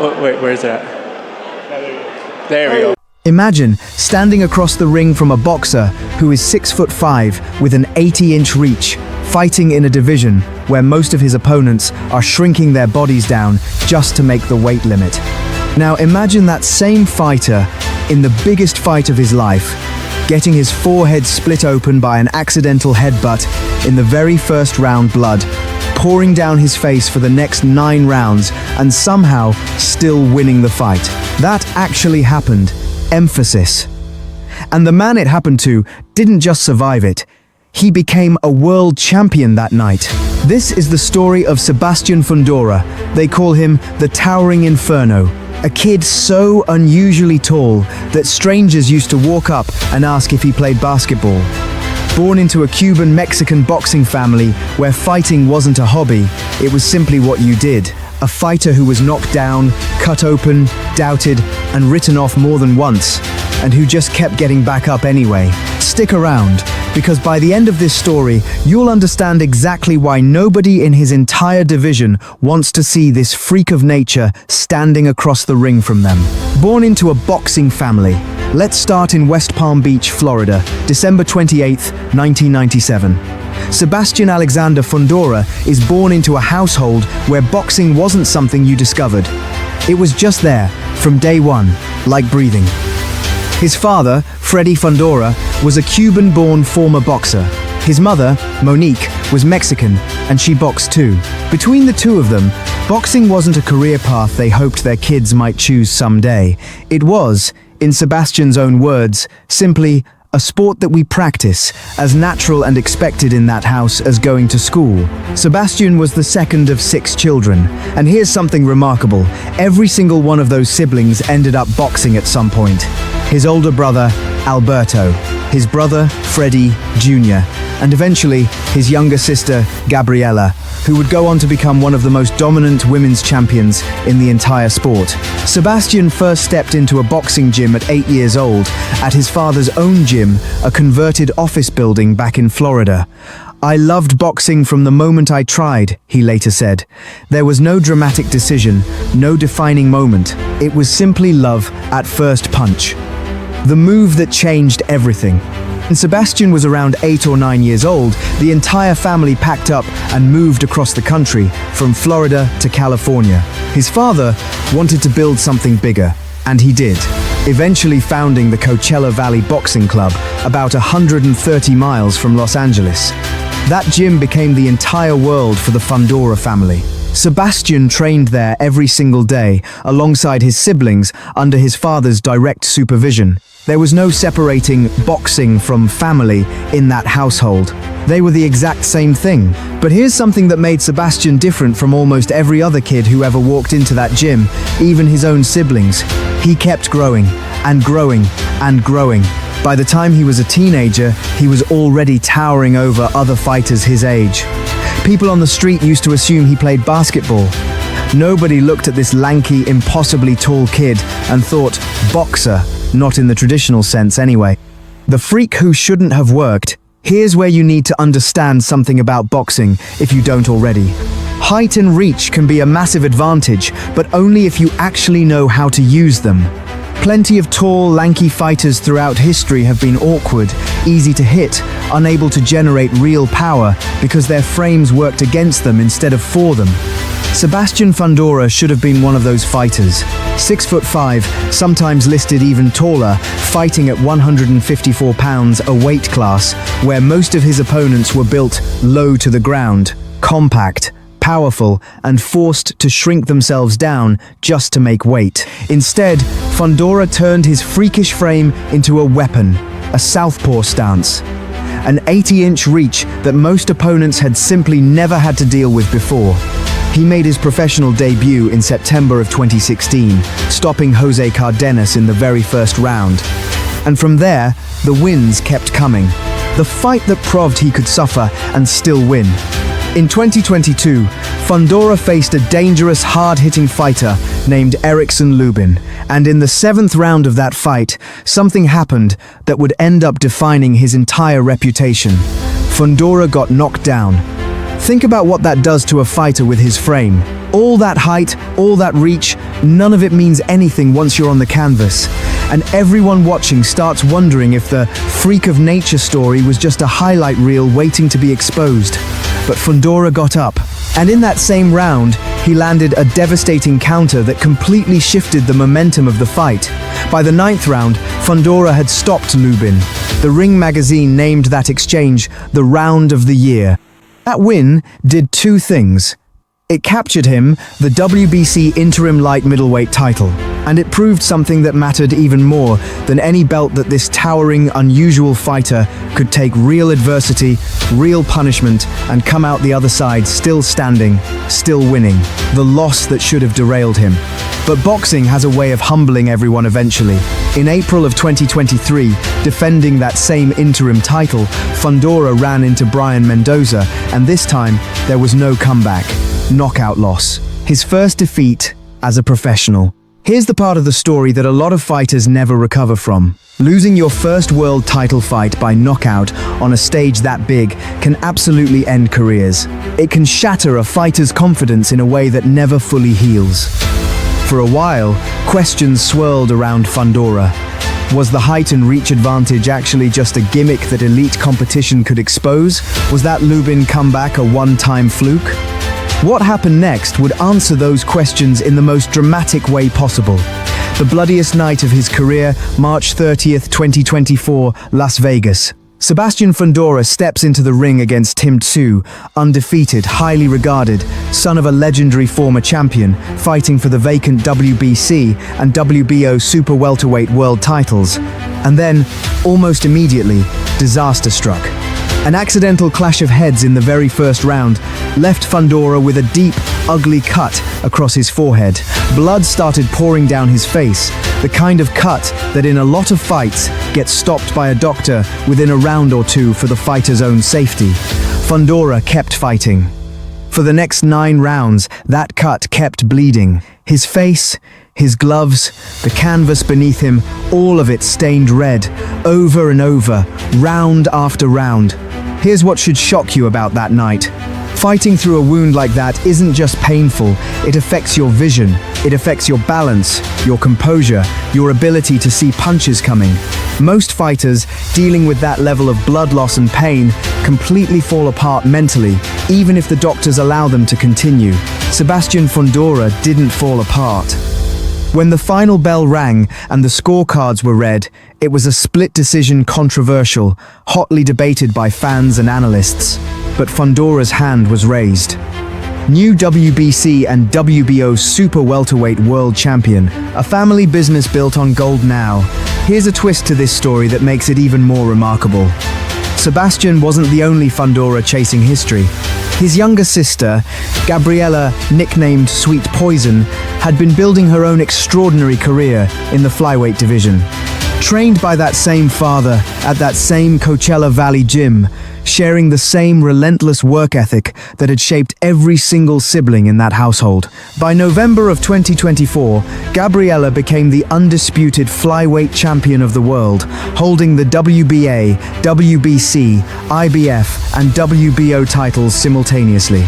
Oh, wait, where's that? There we go. Imagine standing across the ring from a boxer who is 6'5" with an 80-inch reach, fighting in a division where most of his opponents are shrinking their bodies down just to make the weight limit. Now imagine that same fighter in the biggest fight of his life, getting his forehead split open by an accidental headbutt in the very first round, blood pouring down his face for the next 9 rounds, and somehow still winning the fight. That actually happened. Emphasis. And the man it happened to didn't just survive it, he became a world champion that night. This is the story of Sebastian Fundora. They call him the Towering Inferno. A kid so unusually tall that strangers used to walk up and ask if he played basketball. Born into a Cuban-Mexican boxing family where fighting wasn't a hobby, it was simply what you did. A fighter who was knocked down, cut open, doubted, and written off more than once, and who just kept getting back up anyway. Stick around, because by the end of this story, you'll understand exactly why nobody in his entire division wants to see this freak of nature standing across the ring from them. Born into a boxing family, let's start in West Palm Beach, Florida, December 28, 1997. Sebastian Alexander Fundora is born into a household where boxing wasn't something you discovered. It was just there, from day one, like breathing. His father, Freddie Fundora, was a Cuban-born former boxer. His mother, Monique, was Mexican, and she boxed too. Between the two of them, boxing wasn't a career path they hoped their kids might choose someday. It was, in Sebastian's own words, simply a sport that we practice, as natural and expected in that house as going to school. Sebastian was the second of 6 children, and here's something remarkable. Every single one of those siblings ended up boxing at some point. His older brother, Alberto, his brother, Freddie Jr., and eventually his younger sister, Gabriela, who would go on to become one of the most dominant women's champions in the entire sport. Sebastian first stepped into a boxing gym at 8 years old, at his father's own gym, a converted office building back in Florida. "I loved boxing from the moment I tried," he later said. "There was no dramatic decision, no defining moment. It was simply love at first punch." The move that changed everything. When Sebastian was around 8 or 9 years old, the entire family packed up and moved across the country, from Florida to California. His father wanted to build something bigger, and he did, eventually founding the Coachella Valley Boxing Club, about 130 miles from Los Angeles. That gym became the entire world for the Fundora family. Sebastian trained there every single day, alongside his siblings, under his father's direct supervision. There was no separating boxing from family in that household. They were the exact same thing. But here's something that made Sebastian different from almost every other kid who ever walked into that gym, even his own siblings. He kept growing, and growing, and growing. By the time he was a teenager, he was already towering over other fighters his age. People on the street used to assume he played basketball. Nobody looked at this lanky, impossibly tall kid and thought, boxer, not in the traditional sense anyway. The freak who shouldn't have worked. Here's where you need to understand something about boxing, if you don't already. Height and reach can be a massive advantage, but only if you actually know how to use them. Plenty of tall, lanky fighters throughout history have been awkward, easy to hit, unable to generate real power because their frames worked against them instead of for them. Sebastian Fundora should have been one of those fighters. 6'5", sometimes listed even taller, fighting at 154 pounds, a weight class where most of his opponents were built low to the ground, compact, powerful, and forced to shrink themselves down just to make weight. Instead, Fundora turned his freakish frame into a weapon, a southpaw stance. An 80-inch reach that most opponents had simply never had to deal with before. He made his professional debut in September of 2016, stopping Jose Cardenas in the very first round. And from there, the wins kept coming. The fight that proved he could suffer and still win. In 2022, Fundora faced a dangerous, hard-hitting fighter named Erickson Lubin, and in the 7th round of that fight, something happened that would end up defining his entire reputation. Fundora got knocked down. Think about what that does to a fighter with his frame. All that height, all that reach, none of it means anything once you're on the canvas. And everyone watching starts wondering if the freak of nature story was just a highlight reel waiting to be exposed. But Fundora got up, and in that same round, he landed a devastating counter that completely shifted the momentum of the fight. By the 9th round, Fundora had stopped Lubin. The Ring magazine named that exchange the Round of the Year. That win did two things. It captured him the WBC Interim Light Middleweight title, and it proved something that mattered even more than any belt, that this towering, unusual fighter could take real adversity, real punishment, and come out the other side still standing, still winning. The loss that should have derailed him. But boxing has a way of humbling everyone eventually. In April of 2023, defending that same interim title, Fundora ran into Brian Mendoza, and this time, there was no comeback. Knockout loss. His first defeat as a professional. Here's the part of the story that a lot of fighters never recover from. Losing your first world title fight by knockout on a stage that big can absolutely end careers. It can shatter a fighter's confidence in a way that never fully heals. For a while, questions swirled around Fundora. Was the height and reach advantage actually just a gimmick that elite competition could expose? Was that Lubin comeback a one-time fluke? What happened next would answer those questions in the most dramatic way possible. The bloodiest night of his career, March 30th, 2024, Las Vegas. Sebastian Fundora steps into the ring against Tim Tszyu, undefeated, highly regarded, son of a legendary former champion, fighting for the vacant WBC and WBO super welterweight world titles. And then, almost immediately, disaster struck. An accidental clash of heads in the very first round left Fundora with a deep, ugly cut across his forehead. Blood started pouring down his face, the kind of cut that in a lot of fights gets stopped by a doctor within a round or two for the fighter's own safety. Fundora kept fighting. For the next 9 rounds, that cut kept bleeding. His face, his gloves, the canvas beneath him, all of it stained red, over and over, round after round. Here's what should shock you about that night. Fighting through a wound like that isn't just painful, it affects your vision, it affects your balance, your composure, your ability to see punches coming. Most fighters dealing with that level of blood loss and pain completely fall apart mentally, even if the doctors allow them to continue. Sebastian Fundora didn't fall apart. When the final bell rang and the scorecards were read, it was a split decision, controversial, hotly debated by fans and analysts. But Fundora's hand was raised. New WBC and WBO super welterweight world champion, a family business built on gold now. Here's a twist to this story that makes it even more remarkable. Sebastian wasn't the only Fundora chasing history. His younger sister, Gabriella, nicknamed Sweet Poison, had been building her own extraordinary career in the flyweight division. Trained by that same father at that same Coachella Valley gym, sharing the same relentless work ethic that had shaped every single sibling in that household. By November of 2024, Gabriella became the undisputed flyweight champion of the world, holding the WBA, WBC, IBF, and WBO titles simultaneously.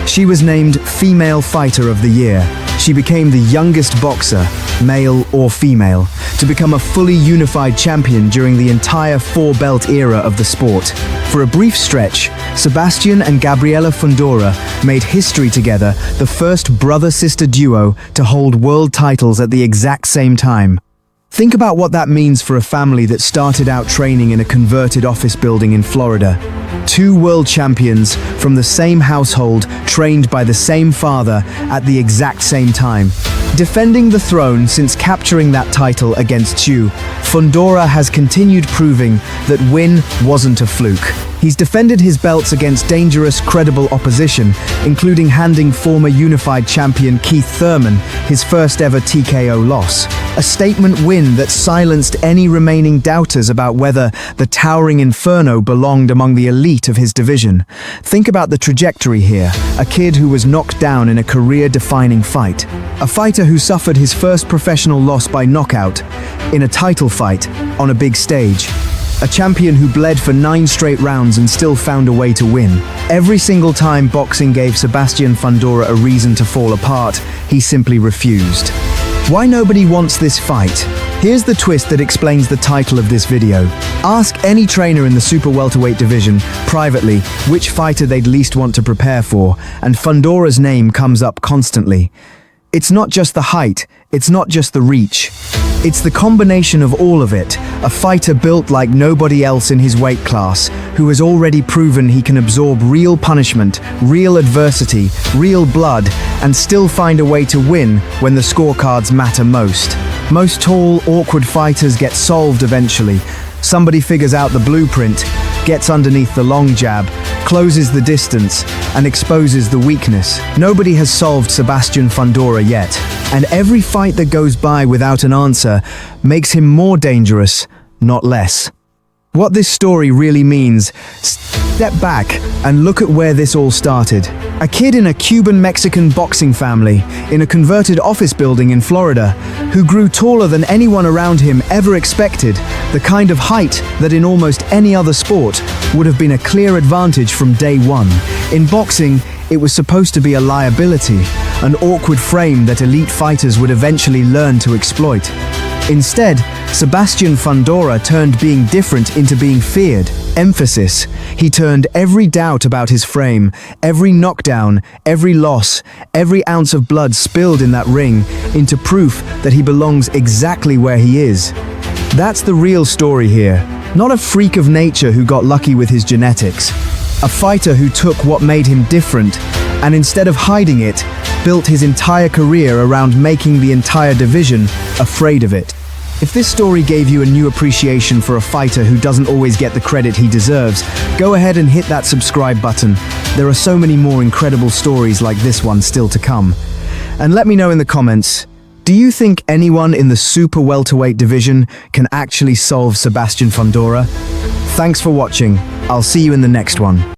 She was named Female Fighter of the Year. She became the youngest boxer, male or female, to become a fully unified champion during the entire 4-belt era of the sport. For a brief stretch, Sebastian and Gabriella Fundora made history together, the first brother-sister duo to hold world titles at the exact same time. Think about what that means for a family that started out training in a converted office building in Florida. 2 world champions from the same household, trained by the same father at the exact same time. Defending the throne since capturing that title against Tszyu, Fundora has continued proving that win wasn't a fluke. He's defended his belts against dangerous, credible opposition, including handing former unified champion Keith Thurman his first ever TKO loss. A statement win that silenced any remaining doubters about whether the Towering Inferno belonged among the elite of his division. Think about the trajectory here. A kid who was knocked down in a career-defining fight. A fighter who suffered his first professional loss by knockout in a title fight on a big stage. A champion who bled for 9 straight rounds and still found a way to win. Every single time boxing gave Sebastian Fundora a reason to fall apart, he simply refused. Why nobody wants this fight? Here's the twist that explains the title of this video. Ask any trainer in the super welterweight division, privately, which fighter they'd least want to prepare for, and Fundora's name comes up constantly. It's not just the height, it's not just the reach. It's the combination of all of it, a fighter built like nobody else in his weight class, who has already proven he can absorb real punishment, real adversity, real blood, and still find a way to win when the scorecards matter most. Most tall, awkward fighters get solved eventually. Somebody figures out the blueprint, gets underneath the long jab, closes the distance, and exposes the weakness. Nobody has solved Sebastian Fundora yet, and every fight that goes by without an answer makes him more dangerous, not less. What this story really means, step back and look at where this all started. A kid in a Cuban-Mexican boxing family, in a converted office building in Florida, who grew taller than anyone around him ever expected, the kind of height that in almost any other sport would have been a clear advantage from day one. In boxing, it was supposed to be a liability, an awkward frame that elite fighters would eventually learn to exploit. Instead, Sebastian Fundora turned being different into being feared. Emphasis. He turned every doubt about his frame, every knockdown, every loss, every ounce of blood spilled in that ring, into proof that he belongs exactly where he is. That's the real story here. Not a freak of nature who got lucky with his genetics. A fighter who took what made him different, and instead of hiding it, built his entire career around making the entire division afraid of it. If this story gave you a new appreciation for a fighter who doesn't always get the credit he deserves, go ahead and hit that subscribe button. There are so many more incredible stories like this one still to come. And let me know in the comments, do you think anyone in the super welterweight division can actually solve Sebastian Fundora? Thanks for watching. I'll see you in the next one.